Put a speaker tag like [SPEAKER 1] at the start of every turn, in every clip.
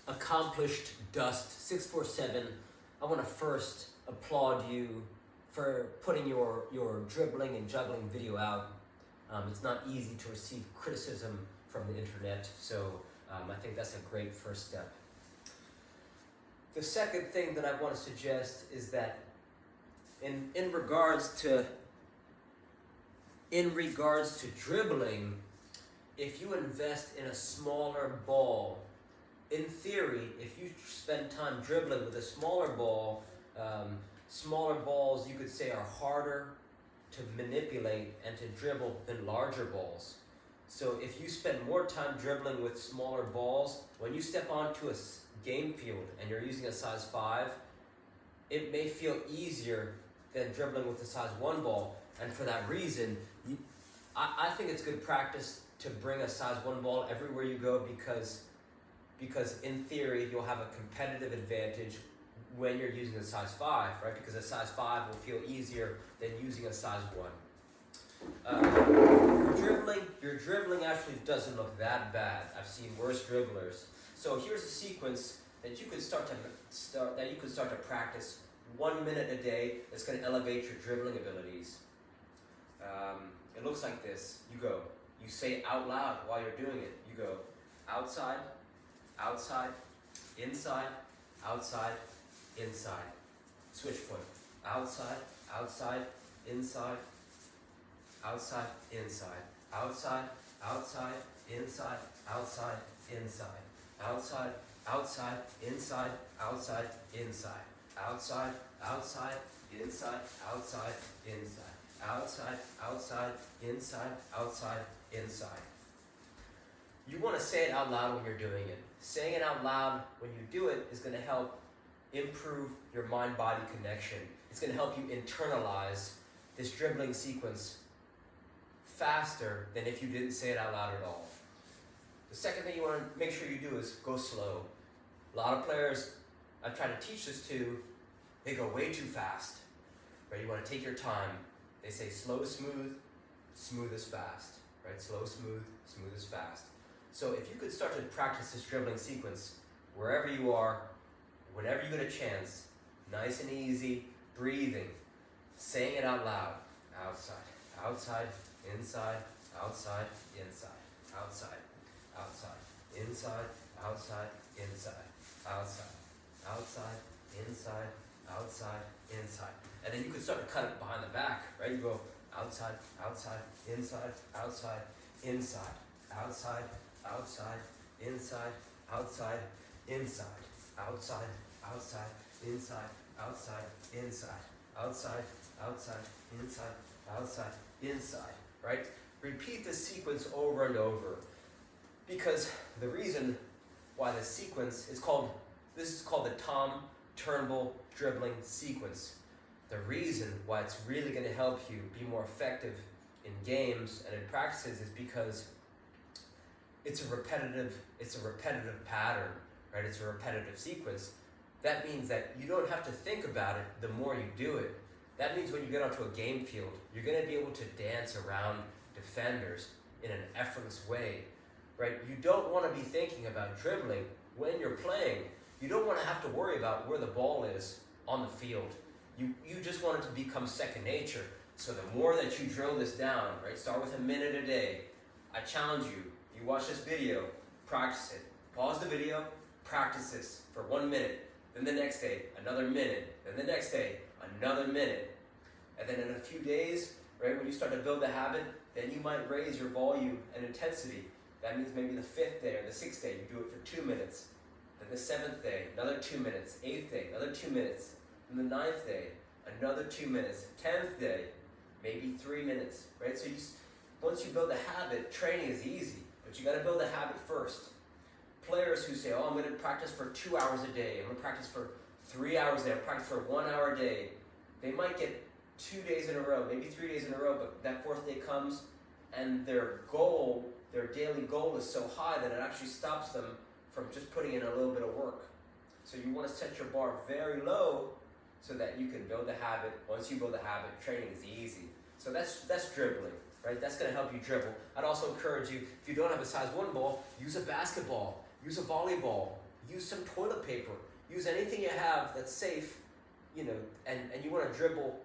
[SPEAKER 1] accomplished Dust 647, I want to first applaud you for putting your dribbling and juggling video out. It's not easy to receive criticism from the internet, so I think that's a great first step. The second thing that I want to suggest is that in regards to dribbling, if you invest in a smaller ball, in theory, if you spend time dribbling with a smaller ball, smaller balls you could say are harder to manipulate and to dribble than larger balls. So if you spend more time dribbling with smaller balls, when you step onto a game field and you're using a size 5, it may feel easier than dribbling with a size 1 ball. And for that reason, I think it's good practice to bring a size 1 ball everywhere you go, because in theory you'll have a competitive advantage when you're using a size 5, right? Because a size 5 will feel easier than using a size 1. Your dribbling actually doesn't look that bad. I've seen worse dribblers. So here's a sequence that you could start to practice 1 minute a day. That's going to elevate your dribbling abilities. It looks like this. You say out loud while you're doing it. You go outside, outside, inside, outside, inside. Switch foot. Outside, outside, inside, outside, inside. Outside, outside, inside, outside, inside. Outside, outside, inside, outside, inside. Outside, outside, inside, outside, inside. Outside, outside, inside, outside, inside. You want to say it out loud when you're doing it. Saying it out loud when you do it is going to help improve your mind-body connection. It's going to help you internalize this dribbling sequence faster than if you didn't say it out loud at all. The second thing you want to make sure you do is go slow. A lot of players I've tried to teach this to, they go way too fast. Right? You want to take your time. They say slow, smooth, smooth is fast. Right? Slow, smooth, smooth is fast. So if you could start to practice this dribbling sequence wherever you are, whenever you get a chance, nice and easy, breathing, saying it out loud. Outside, outside, inside, outside, inside, outside, outside, inside, outside, inside, outside, outside, inside, outside, inside. And then you can start to cut it behind the back, right? You go outside, outside, inside, outside, inside, outside, outside, inside, outside, inside, outside, outside, inside, outside, inside, outside, outside, inside, outside, inside, right? Repeat this sequence over and over, because the reason why this sequence is called, this is called the Tom Turnbull dribbling sequence. The reason why it's really going to help you be more effective in games and in practices is because it's a repetitive pattern, right? It's a repetitive sequence. That means that you don't have to think about it the more you do it. That means when you get onto a game field, you're going to be able to dance around defenders in an effortless way, right? You don't want to be thinking about dribbling when you're playing. You don't want to have to worry about where the ball is on the field. You just want it to become second nature. So the more that you drill this down, right? Start with a minute a day. I challenge you. You watch this video, practice it. Pause the video, practice this for 1 minute. Then the next day, another minute. Then the next day, another minute. And then in a few days, right, when you start to build the habit, then you might raise your volume and intensity. That means maybe the 5th day or the 6th day, you do it for 2 minutes. Then the 7th day, another 2 minutes. 8th day, another 2 minutes. Then the 9th day, another 2 minutes. 10th day, maybe 3 minutes, right? So once you build the habit, training is easy, but you got to build the habit first. Players who say, oh, I'm going to practice for 2 hours a day, I'm going to practice for 3 hours a day, I'm going to practice for 1 hour a day, they might get 2 days in a row, maybe 3 days in a row, but that 4th day comes and their daily goal is so high that it actually stops them from just putting in a little bit of work. So you want to set your bar very low so that you can build the habit. Once you build the habit, training is easy. So that's dribbling, right? That's going to help you dribble. I'd also encourage you, if you don't have a size 1 ball, use a basketball, use a volleyball, use some toilet paper, use anything you have that's safe, and you want to dribble,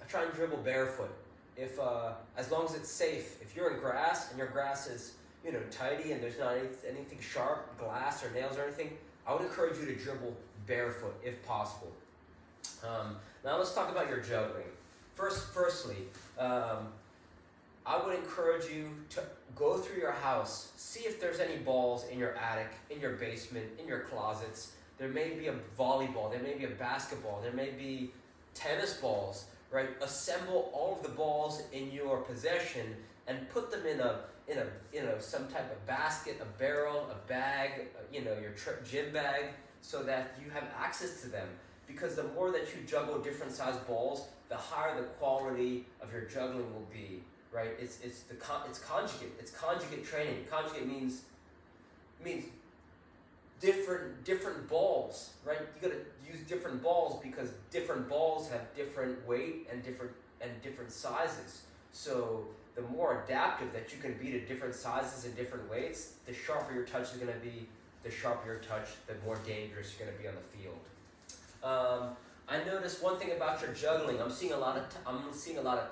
[SPEAKER 1] try and dribble barefoot. If as long as it's safe. If you're in grass and your grass is tidy and there's not anything sharp, glass or nails or anything, I would encourage you to dribble barefoot if possible. Now let's talk about your juggling. Firstly, I would encourage you to go through your house, see if there's any balls in your attic, in your basement, in your closets. There may be a volleyball, there may be a basketball, there may be tennis balls, right? Assemble all of the balls in your possession and put them in some type of basket, a barrel, a bag, your gym bag, so that you have access to them. Because the more that you juggle different size balls, the higher the quality of your juggling will be, right? It's conjugate. It's conjugate training. Conjugate means different balls, right? You gotta use different balls because different balls have different weight and different sizes. So the more adaptive that you can be to different sizes and different weights, the sharper your touch is gonna be. The sharper your touch, the more dangerous you're gonna be on the field. I noticed one thing about your juggling. I'm seeing a lot of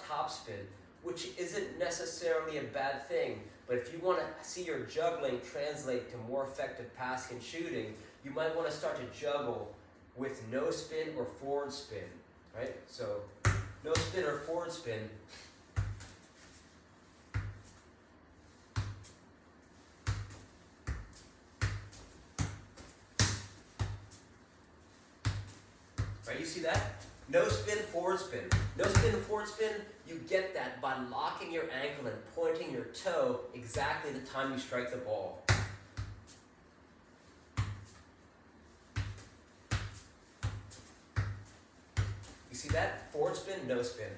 [SPEAKER 1] topspin, which isn't necessarily a bad thing. But if you want to see your juggling translate to more effective passing and shooting, you might want to start to juggle with no spin or forward spin, right? So no spin or forward spin. Right, you see that? No spin, forward spin. No spin, forward spin, you get that by locking your ankle and pointing your toe exactly the time you strike the ball. You see that? Forward spin, no spin.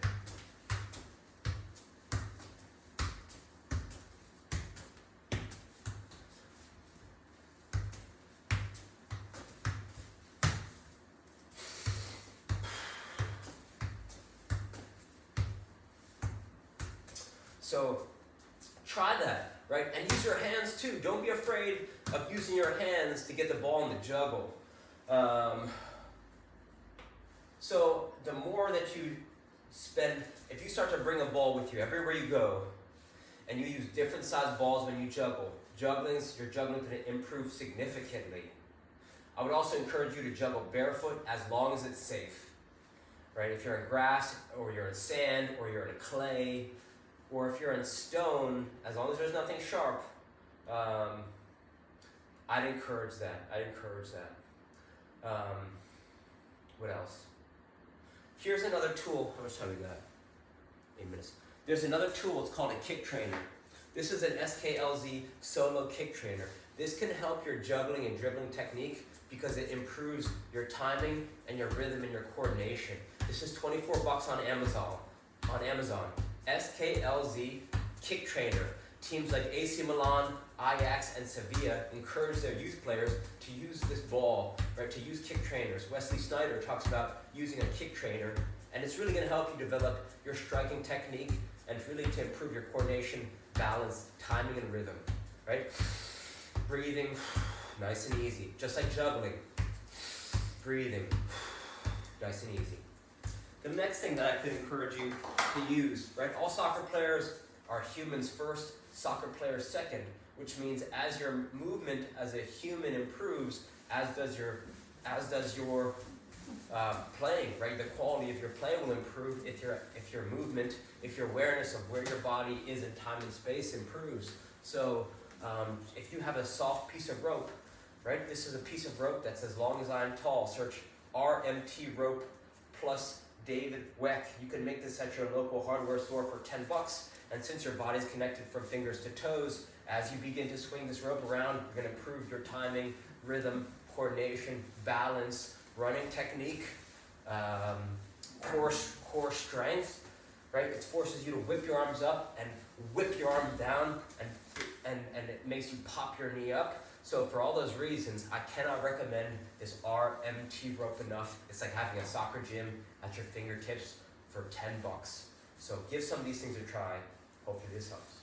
[SPEAKER 1] So try that, right? And use your hands too. Don't be afraid of using your hands to get the ball in the juggle. So the more that you spend, if you start to bring a ball with you everywhere you go, and you use different size balls when you juggle, your juggling is going to improve significantly. I would also encourage you to juggle barefoot as long as it's safe, right? If you're in grass, or you're in sand, or you're in clay, or if you're in stone, as long as there's nothing sharp, I'd encourage that. What else? Here's another tool. How much time we got? 8 minutes. There's another tool. It's called a kick trainer. This is an SKLZ solo kick trainer. This can help your juggling and dribbling technique because it improves your timing and your rhythm and your coordination. This is $24 on Amazon. SKLZ kick trainer. Teams like AC Milan, Ajax, and Sevilla encourage their youth players to use this ball, right? To use kick trainers. Wesley Snyder talks about using a kick trainer, and it's really going to help you develop your striking technique and really to improve your coordination, balance, timing, and rhythm, right? Breathing, nice and easy, just like juggling. Breathing, nice and easy. The next thing that I could encourage you to use, right? All soccer players are humans first, soccer players second, which means as your movement as a human improves, as does your playing, right? The quality of your play will improve if your movement, if your awareness of where your body is in time and space improves. So if you have a soft piece of rope, right? This is a piece of rope that's as long as I'm tall. Search RMT rope plus David Weck. You can make this at your local hardware store for $10. And since your body's connected from fingers to toes, as you begin to swing this rope around, you're going to improve your timing, rhythm, coordination, balance, running technique, core strength, right? It forces you to whip your arms up and whip your arms down, and it makes you pop your knee up. So for all those reasons, I cannot recommend this RMT rope enough. It's like having a soccer gym at your fingertips for $10. So give some of these things a try. Hopefully this helps.